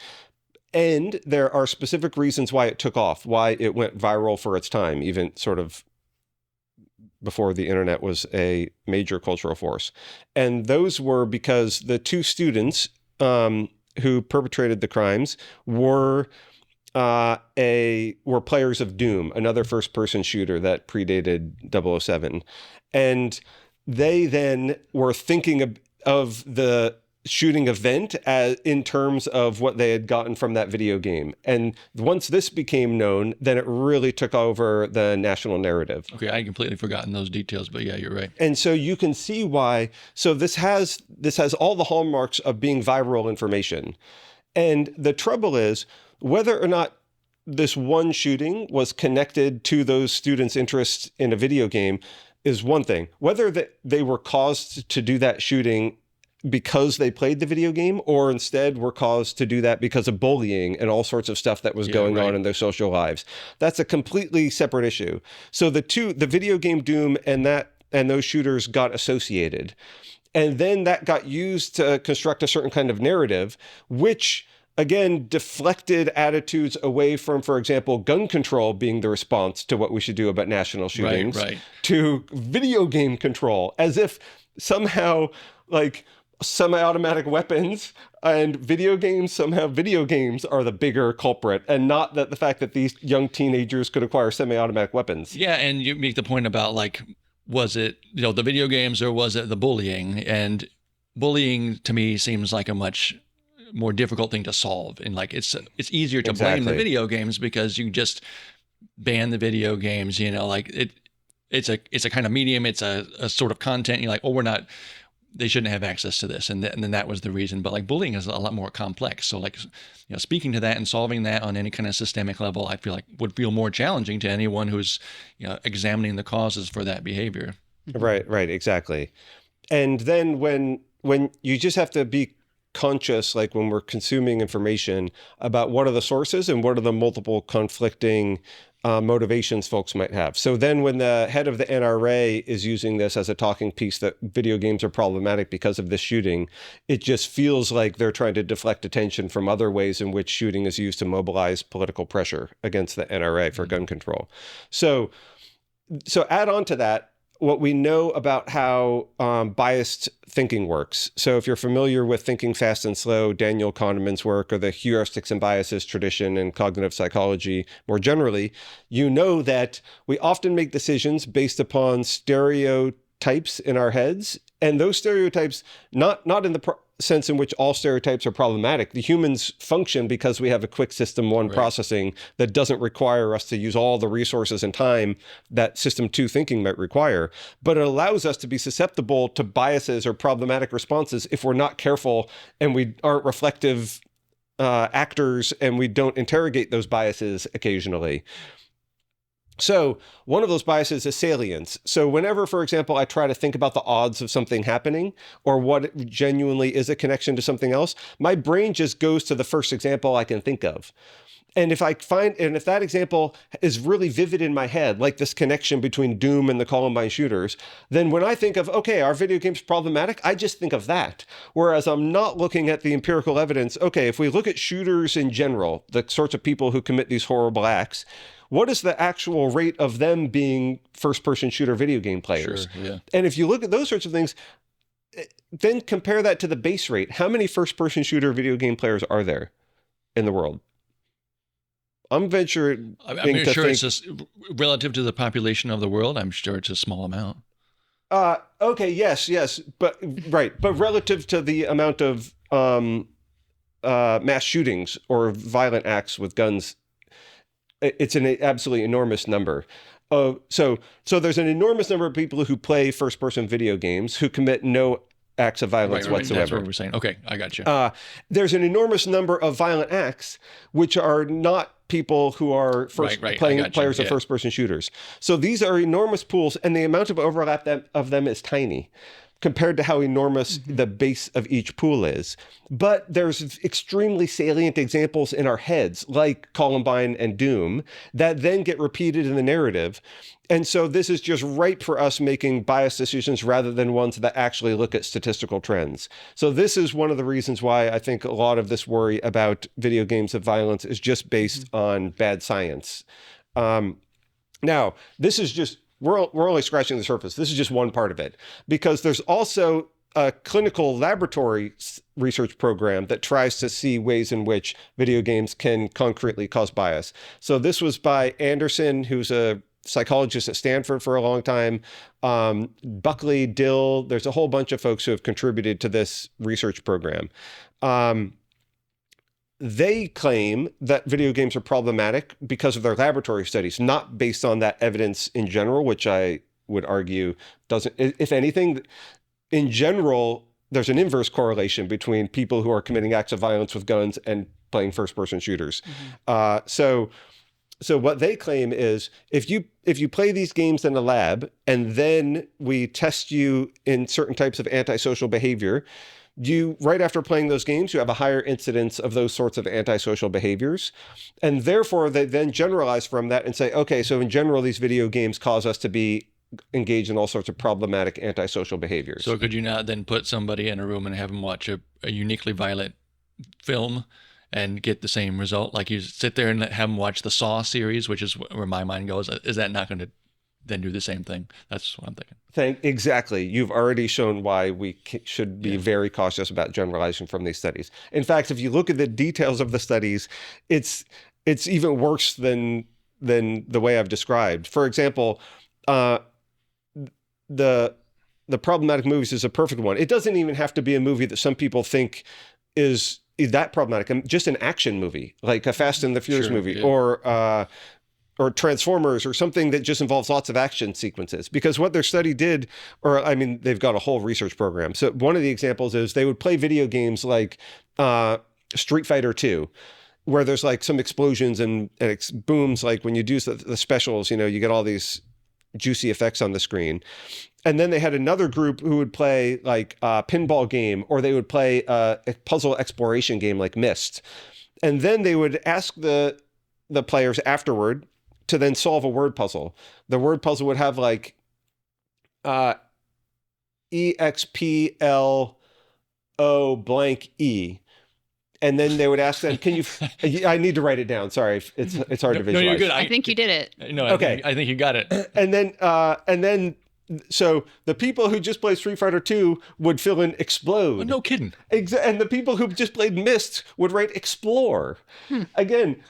And there are specific reasons why it took off, why it went viral for its time, even sort of before the internet was a major cultural force. And those were because the two students who perpetrated the crimes were were players of Doom, another first-person shooter that predated 007. And they then were thinking of the shooting event as in terms of what they had gotten from that video game. And once this became known, then it really took over the national narrative. Okay, I had completely forgotten those details, but yeah, you're right. And so you can see why. So this has all the hallmarks of being viral information. And the trouble is, whether or not this one shooting was connected to those students' interest in a video game is one thing. Whether they were caused to do that shooting because they played the video game, or instead were caused to do that because of bullying and all sorts of stuff that was going on in their social lives, that's a completely separate issue. So the video game Doom and those shooters got associated. And then that got used to construct a certain kind of narrative, which again deflected attitudes away from, for example, gun control being the response to what we should do about national shootings, to video game control, as if somehow like semi-automatic weapons and video games are the bigger culprit, and not that the fact that these young teenagers could acquire semi-automatic weapons. Yeah, and you make the point about like, was it, the video games or was it the bullying? And bullying to me seems like a much more difficult thing to solve. And like, it's easier to blame the video games because you just ban the video games, like it's a kind of medium, it's a sort of content. You're like, oh, they shouldn't have access to this. And then that was the reason. But like bullying is a lot more complex. So like, speaking to that and solving that on any kind of systemic level, I feel like would feel more challenging to anyone who's, examining the causes for that behavior. Right, exactly. And then when you just have to be conscious, like when we're consuming information, about what are the sources and what are the multiple conflicting motivations folks might have. So then when the head of the NRA is using this as a talking piece that video games are problematic because of this shooting, it just feels like they're trying to deflect attention from other ways in which shooting is used to mobilize political pressure against the NRA for gun control. So add on to that what we know about how biased thinking works. So if you're familiar with Thinking Fast and Slow, Daniel Kahneman's work, or the heuristics and biases tradition in cognitive psychology more generally, you know that we often make decisions based upon stereotypes in our heads. And those stereotypes, not in the sense in which all stereotypes are problematic. The humans function because we have a quick system one processing that doesn't require us to use all the resources and time that system two thinking might require. But it allows us to be susceptible to biases or problematic responses if we're not careful and we aren't reflective actors and we don't interrogate those biases occasionally. So one of those biases is salience. So whenever, for example, I try to think about the odds of something happening or what genuinely is a connection to something else, my brain just goes to the first example I can think of. And if that example is really vivid in my head, like this connection between Doom and the Columbine shooters, then when I think of, okay, are video games problematic? I just think of that. Whereas I'm not looking at the empirical evidence. Okay, if we look at shooters in general, the sorts of people who commit these horrible acts, what is the actual rate of them being first-person shooter video game players? Sure, yeah. And if you look at those sorts of things, then compare that to the base rate. How many first-person shooter video game players are there in the world? I'm sure it's just relative to the population of the world. I'm sure it's a small amount. Okay, yes, but relative to the amount of mass shootings or violent acts with guns, it's an absolutely enormous number. So there's an enormous number of people who play first-person video games who commit no acts of violence whatsoever. That's what we're saying. Okay, I got you. There's an enormous number of violent acts which are not people who are players of first-person shooters. So these are enormous pools, and the amount of overlap of them is tiny compared to how enormous the base of each pool is. But there's extremely salient examples in our heads, like Columbine and Doom, that then get repeated in the narrative. And so this is just ripe for us making biased decisions rather than ones that actually look at statistical trends. So this is one of the reasons why I think a lot of this worry about video games of violence is just based on bad science. Now, this is just, we're only scratching the surface. This is just one part of it, because there's also a clinical laboratory research program that tries to see ways in which video games can concretely cause bias. So this was by Anderson, who's a psychologist at Stanford for a long time, Buckley, Dill. There's a whole bunch of folks who have contributed to this research program. They claim that video games are problematic because of their laboratory studies, not based on that evidence in general, which I would argue doesn't. If anything, in general, there's an inverse correlation between people who are committing acts of violence with guns and playing first-person shooters. So what they claim is if you play these games in a lab and then we test you in certain types of antisocial behavior, right after playing those games, you have a higher incidence of those sorts of antisocial behaviors. And therefore, they then generalize from that and say, okay, so in general, these video games cause us to be engaged in all sorts of problematic antisocial behaviors. So could you not then put somebody in a room and have them watch a uniquely violent film and get the same result? Like you sit there and have them watch the Saw series, which is where my mind goes. Is that not going to then do the same thing? That's what I'm thinking. Exactly. You've already shown why we should be very cautious about generalizing from these studies. In fact, if you look at the details of the studies, it's even worse than the way I've described. For example, the problematic movies is a perfect one. It doesn't even have to be a movie that some people think is that problematic. Just an action movie, like a Fast and the Furious movie, yeah. Or Transformers, or something that just involves lots of action sequences. Because what their study did, they've got a whole research program. So one of the examples is they would play video games like Street Fighter 2, where there's like some explosions and it booms, like when you do the specials, you get all these juicy effects on the screen. And then they had another group who would play like a pinball game, or they would play a puzzle exploration game like Myst. And then they would ask the players afterward to then solve a word puzzle. The word puzzle would have like EXPLO blank E. And then they would ask them, can you, I need to write it down. Sorry. It's hard to visualize. No, you're good. I think you did it. No, I think you got it. And then, so the people who just played Street Fighter 2 would fill in explode. Oh, no kidding. And the people who just played Myst would write explore. Again,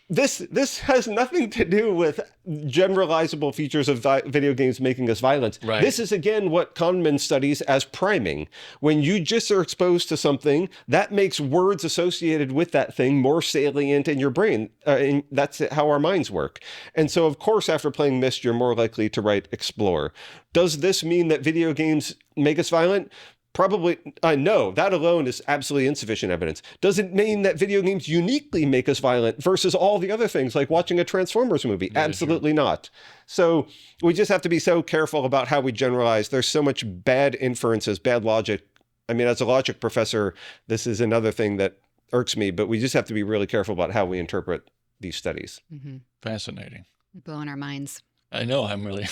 this has nothing to do with generalizable features of video games making us violent. Right. This is, again, what Kahneman studies as priming. When you just are exposed to something, that makes words associated with that thing more salient in your brain. And that's how our minds work. And so, of course, after playing Myst, you're more likely to write explore. Does this mean that video games make us violent? Probably, no, that alone is absolutely insufficient evidence. Does it mean that video games uniquely make us violent versus all the other things like watching a Transformers movie? Absolutely not. So we just have to be so careful about how we generalize. There's so much bad inferences, bad logic. I mean, as a logic professor, this is another thing that irks me, but we just have to be really careful about how we interpret these studies. Mm-hmm. Fascinating. Blowing our minds. I know, I'm really...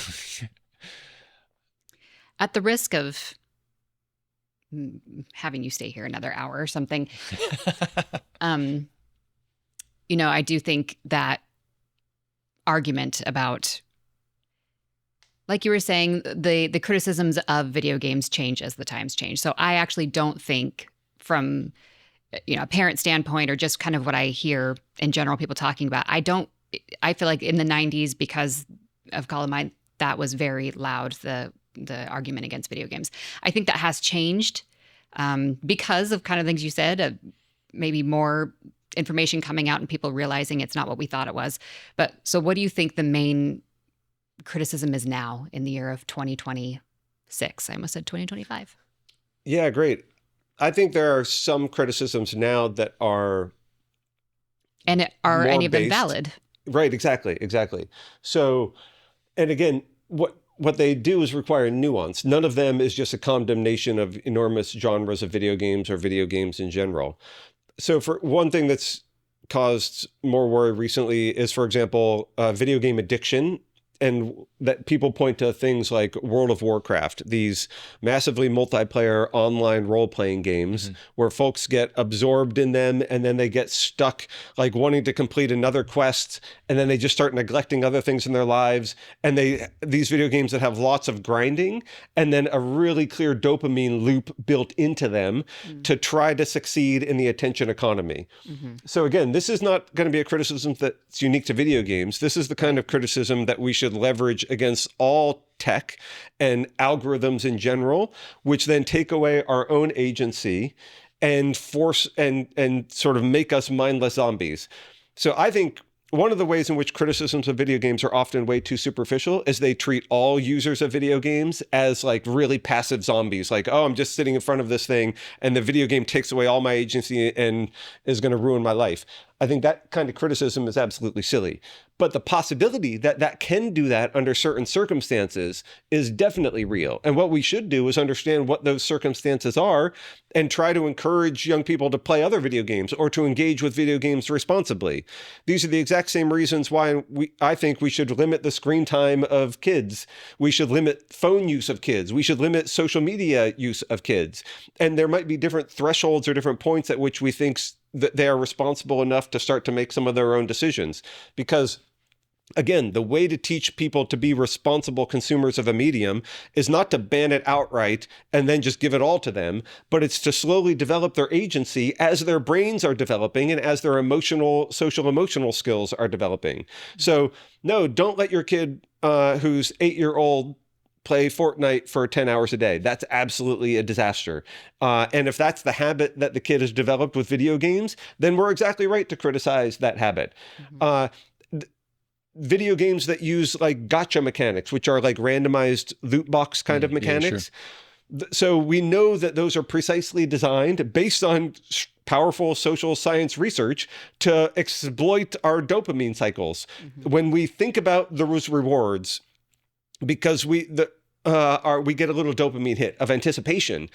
At the risk of having you stay here another hour or something. I do think that argument about, like you were saying, the criticisms of video games change as the times change. So I actually don't think from, a parent standpoint or just kind of what I hear in general people talking about, I feel like in the 90s, because of Columbine, that was very loud, the argument against video games. I think that has changed because of kind of things you said, maybe more information coming out and people realizing it's not what we thought it was. But so what do you think the main criticism is now in the year of 2026? I almost said 2025. Yeah, great. I think there are some criticisms now that are... And are any of them valid? Right, exactly. So, and again, what they do is require nuance. None of them is just a condemnation of enormous genres of video games or video games in general. So for one thing that's caused more worry recently is, for example, video game addiction. And that people point to things like World of Warcraft, these massively multiplayer online role-playing games where folks get absorbed in them and then they get stuck like wanting to complete another quest, and then they just start neglecting other things in their lives. And these video games that have lots of grinding and then a really clear dopamine loop built into them to try to succeed in the attention economy. So again, this is not going to be a criticism that's unique to video games. This is the kind of criticism that we should leverage against all tech and algorithms in general, which then take away our own agency and force and sort of make us mindless zombies. So I think one of the ways in which criticisms of video games are often way too superficial is they treat all users of video games as like really passive zombies. Like, oh, I'm just sitting in front of this thing and the video game takes away all my agency and is going to ruin my life. I think that kind of criticism is absolutely silly. But the possibility that that can do that under certain circumstances is definitely real. And what we should do is understand what those circumstances are and try to encourage young people to play other video games or to engage with video games responsibly. These are the exact same reasons why I think we should limit the screen time of kids. We should limit phone use of kids. We should limit social media use of kids. And there might be different thresholds or different points at which we think that they are responsible enough to start to make some of their own decisions. Because again, the way to teach people to be responsible consumers of a medium is not to ban it outright and then just give it all to them, but it's to slowly develop their agency as their brains are developing and as their social emotional skills are developing. So no, don't let your kid who's 8-year-old play Fortnite for 10 hours a day. That's absolutely a disaster. And if that's the habit that the kid has developed with video games, then we're exactly right to criticize that habit. Video games that use like gotcha mechanics, which are like randomized loot box kind of mechanics. Yeah, sure. So we know that those are precisely designed based on powerful social science research to exploit our dopamine cycles. When we think about those rewards, because we get a little dopamine hit of anticipation.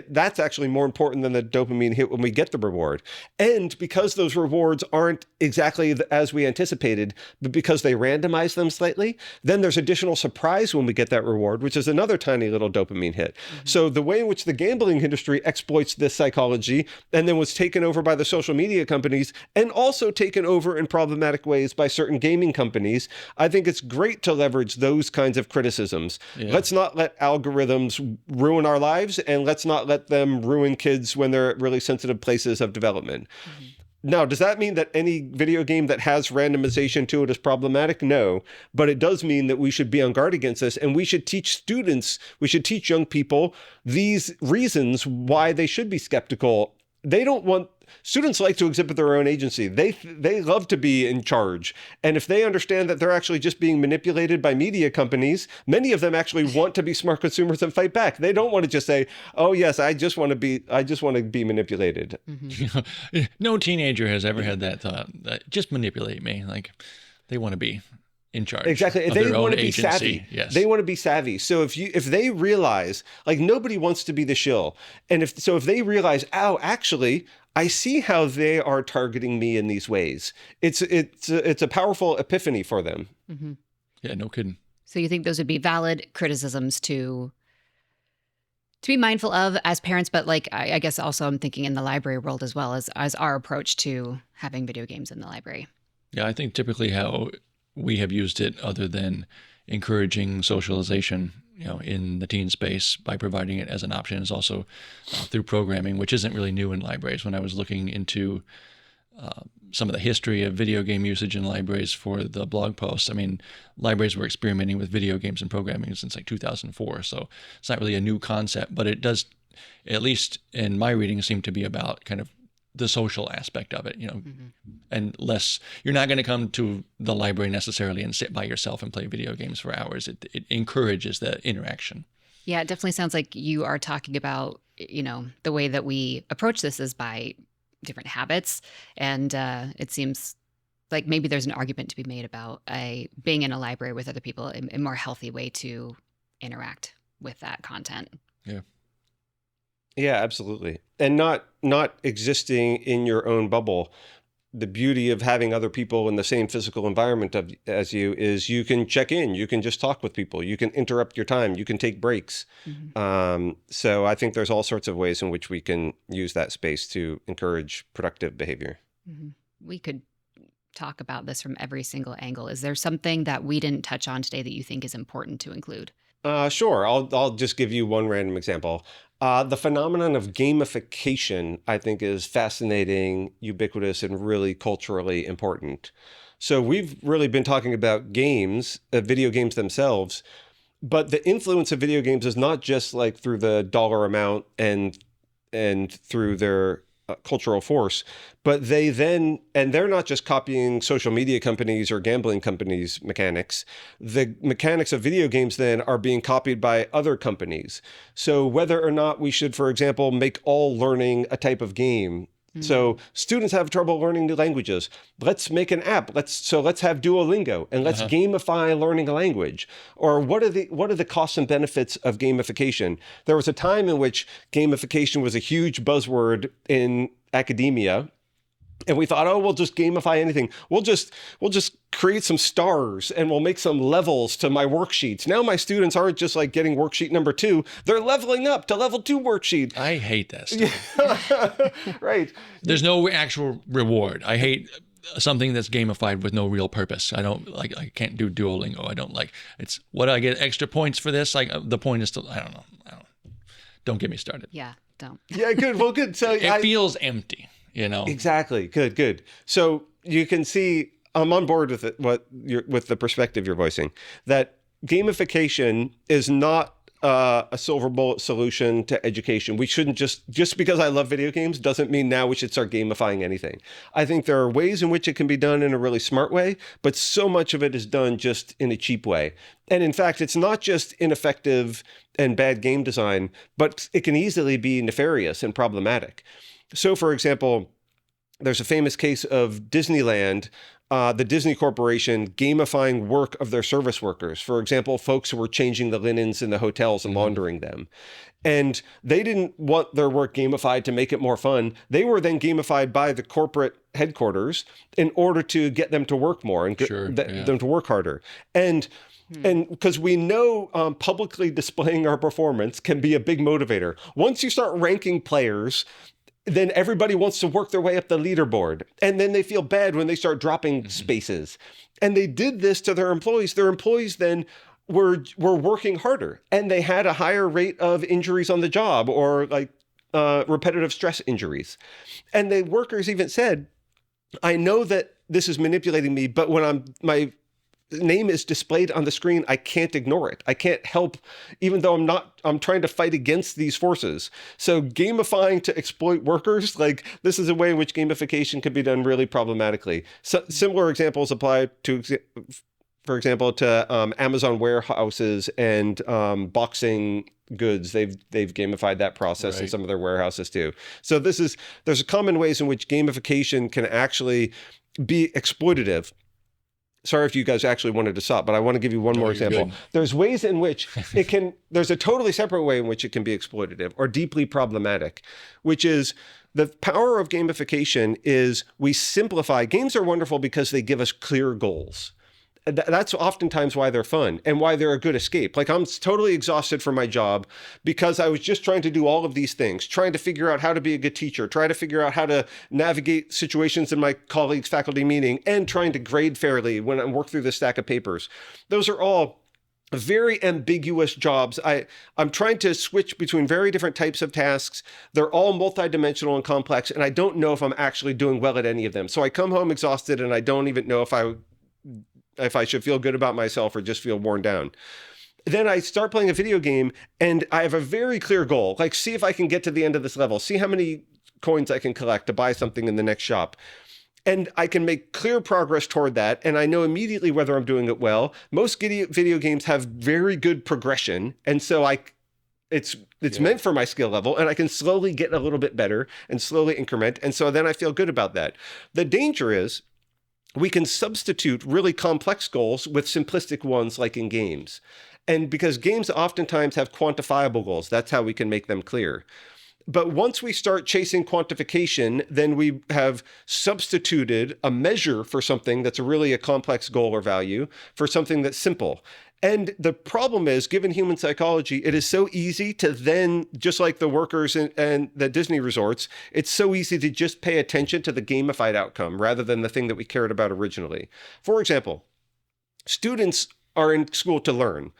That's actually more important than the dopamine hit when we get the reward. And because those rewards aren't exactly as we anticipated, but because they randomize them slightly, then there's additional surprise when we get that reward, which is another tiny little dopamine hit. So the way in which the gambling industry exploits this psychology and then was taken over by the social media companies and also taken over in problematic ways by certain gaming companies, I think it's great to leverage those kinds of criticisms. Yeah. Let's not let algorithms ruin our lives, and let's not let them ruin kids when they're at really sensitive places of development. Now, does that mean that any video game that has randomization to it is problematic? No, but it does mean that we should be on guard against this, and we should teach young people these reasons why they should be skeptical. Students like to exhibit their own agency. They love to be in charge. And if they understand that they're actually just being manipulated by media companies, many of them actually want to be smart consumers and fight back. They don't want to just say, "Oh yes, I just want to be manipulated." No teenager has ever had that thought. Just manipulate me. Like they want to be in charge. Exactly. Of they want to be agency. Savvy. Yes. They want to be savvy. So if they realize, like, nobody wants to be the shill. And if they realize, "Oh, actually, I see how they are targeting me in these ways." It's a powerful epiphany for them. Yeah, no kidding. So you think those would be valid criticisms to be mindful of as parents, but like I guess also I'm thinking in the library world as well as our approach to having video games in the library. Yeah, I think typically how we have used it, other than encouraging socialization, in the teen space by providing it as an option, is also through programming, which isn't really new in libraries. When I was looking into some of the history of video game usage in libraries for the blog posts, I mean, libraries were experimenting with video games and programming since like 2004. So it's not really a new concept, but it does, at least in my reading, seem to be about kind of the social aspect of it, and less, you're not going to come to the library necessarily and sit by yourself and play video games for hours. It encourages the interaction. Yeah, it definitely sounds like you are talking about, the way that we approach this is by different habits. And it seems like maybe there's an argument to be made about being in a library with other people, a more healthy way to interact with that content. Yeah. Yeah, absolutely. And not existing in your own bubble. the beauty of having other people in the same physical environment as you is you can check in, you can just talk with people, you can interrupt your time, you can take breaks. So I think there's all sorts of ways in which we can use that space to encourage productive behavior. We could talk about this from every single angle. Is there something that we didn't touch on today that you think is important to include? Sure. I'll just give you one random example. The phenomenon of gamification, I think, is fascinating, ubiquitous, and really culturally important. So we've really been talking about games, video games themselves, but the influence of video games is not just like through the dollar amount and through their cultural force, but they're not just copying social media companies or gambling companies' mechanics. The mechanics of video games then are being copied by other companies. So whether or not we should, for example, make all learning a type of game. So students have trouble learning new languages. Let's make an app. Let's have Duolingo and let's gamify learning a language. Or what are the costs and benefits of gamification? There was a time in which gamification was a huge buzzword in academia. And we thought, oh, we'll just gamify anything. We'll just create some stars and we'll make some levels to my worksheets. Now my students aren't just like getting worksheet number 2. They're leveling up to level 2 worksheet. I hate that stuff. Right. There's no actual reward. I hate something that's gamified with no real purpose. I don't like, I can't do Duolingo. I don't like, it's what I get extra points for this. Like the point is to, I don't know. Don't get me started. Yeah, don't. Yeah, good. Well, good. So it feels empty. Exactly. Good. So you can see I'm on board with it, with the perspective you're voicing, that gamification is not a silver bullet solution to education. We shouldn't just because I love video games doesn't mean now we should start gamifying anything. I think there are ways in which it can be done in a really smart way, but so much of it is done just in a cheap way. And in fact, it's not just ineffective and bad game design, but it can easily be nefarious and problematic. So, for example, there's a famous case of Disneyland, the Disney Corporation gamifying work of their service workers. For example, folks who were changing the linens in the hotels and laundering them. And they didn't want their work gamified to make it more fun. They were then gamified by the corporate headquarters in order to get them to work more and them to work harder. And because we know publicly displaying our performance can be a big motivator. Once you start ranking players, then everybody wants to work their way up the leaderboard. And then they feel bad when they start dropping spaces. And they did this to their employees. Their employees then were working harder and they had a higher rate of injuries on the job or like repetitive stress injuries. And the workers even said, I know that this is manipulating me, but when my name is displayed on the screen, I can't ignore it. I can't help, even though I'm trying to fight against these forces. So gamifying to exploit workers, like this is a way in which gamification could be done really problematically. So, similar examples apply to, for example, to Amazon warehouses and boxing goods. They've gamified that process in some of their warehouses too. So there's common ways in which gamification can actually be exploitative. Sorry if you guys actually wanted to stop, but I want to give you one more example. Good. There's ways in which there's a totally separate way in which it can be exploitative or deeply problematic, which is the power of gamification is we simplify. Games are wonderful because they give us clear goals. That's oftentimes why they're fun and why they're a good escape. Like I'm totally exhausted from my job because I was just trying to do all of these things, trying to figure out how to be a good teacher, try to figure out how to navigate situations in my colleagues' faculty meeting, and trying to grade fairly when I work through the stack of papers. Those are all very ambiguous jobs. I'm trying to switch between very different types of tasks. They're all multidimensional and complex, and I don't know if I'm actually doing well at any of them. So I come home exhausted and I don't even know if I should feel good about myself or just feel worn down. Then I start playing a video game and I have a very clear goal, like see if I can get to the end of this level, see how many coins I can collect to buy something in the next shop. And I can make clear progress toward that. And I know immediately whether I'm doing it well. Most video games have very good progression. And so it's meant for my skill level and I can slowly get a little bit better and slowly increment. And so then I feel good about that. The danger is we can substitute really complex goals with simplistic ones like in games. And because games oftentimes have quantifiable goals, that's how we can make them clear. But once we start chasing quantification, then we have substituted a measure for something that's really a complex goal or value for something that's simple. And the problem is, given human psychology, it is so easy to then, just like the workers and the Disney resorts, it's so easy to just pay attention to the gamified outcome rather than the thing that we cared about originally. For example, students are in school to learn.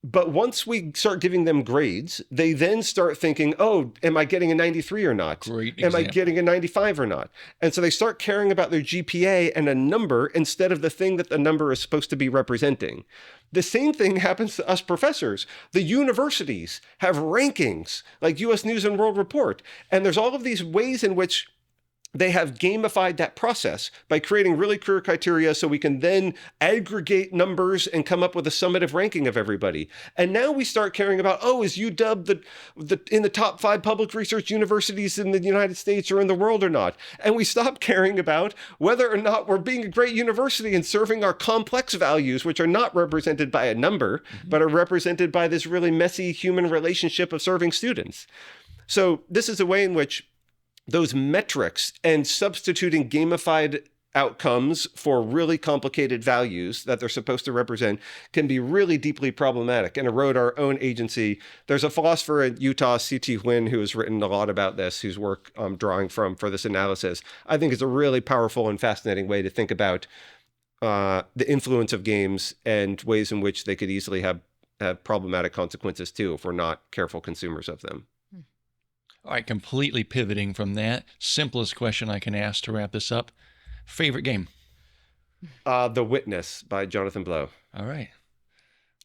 But once we start giving them grades, they then start thinking, oh, am I getting a 93 or not? Great Am I example. getting a 95 or not? And so they start caring about their GPA and a number instead of the thing that the number is supposed to be representing. The same thing happens to us professors. The universities have rankings like US News and World Report. And there's all of these ways in which they have gamified that process by creating really clear criteria so we can then aggregate numbers and come up with a summative ranking of everybody. And now we start caring about, oh, is UW in the top 5 public research universities in the United States or in the world or not? And we stop caring about whether or not we're being a great university and serving our complex values, which are not represented by a number, but are represented by this really messy human relationship of serving students. So this is a way in which those metrics and substituting gamified outcomes for really complicated values that they're supposed to represent can be really deeply problematic and erode our own agency. There's a philosopher in Utah, C.T. Huynh, who has written a lot about this, whose work I'm drawing from for this analysis. I think it's a really powerful and fascinating way to think about the influence of games and ways in which they could easily have problematic consequences too if we're not careful consumers of them. All right, completely pivoting from that, simplest question I can ask to wrap this up. Favorite game? The Witness by Jonathan Blow. All right.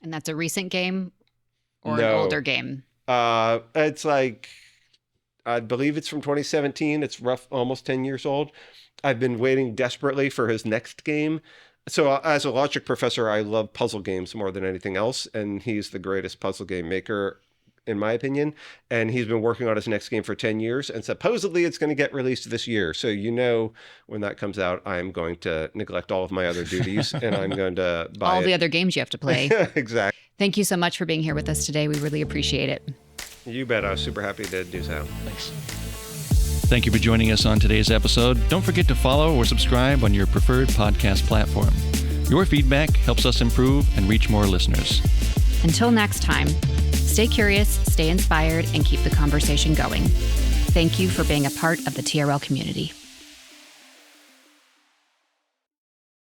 And that's a recent game or an No. older game? It's like, I believe it's from 2017. It's almost 10 years old. I've been waiting desperately for his next game. So as a logic professor, I love puzzle games more than anything else. And he's the greatest puzzle game maker, in my opinion. And he's been working on his next game for 10 years. And supposedly it's going to get released this year. So, when that comes out, I'm going to neglect all of my other duties and I'm going to buy All the other games you have to play. Exactly. Thank you so much for being here with us today. We really appreciate it. You bet. I was super happy to do so. Thanks. Thank you for joining us on today's episode. Don't forget to follow or subscribe on your preferred podcast platform. Your feedback helps us improve and reach more listeners. Until next time, stay curious, stay inspired, and keep the conversation going. Thank you for being a part of the TRL community.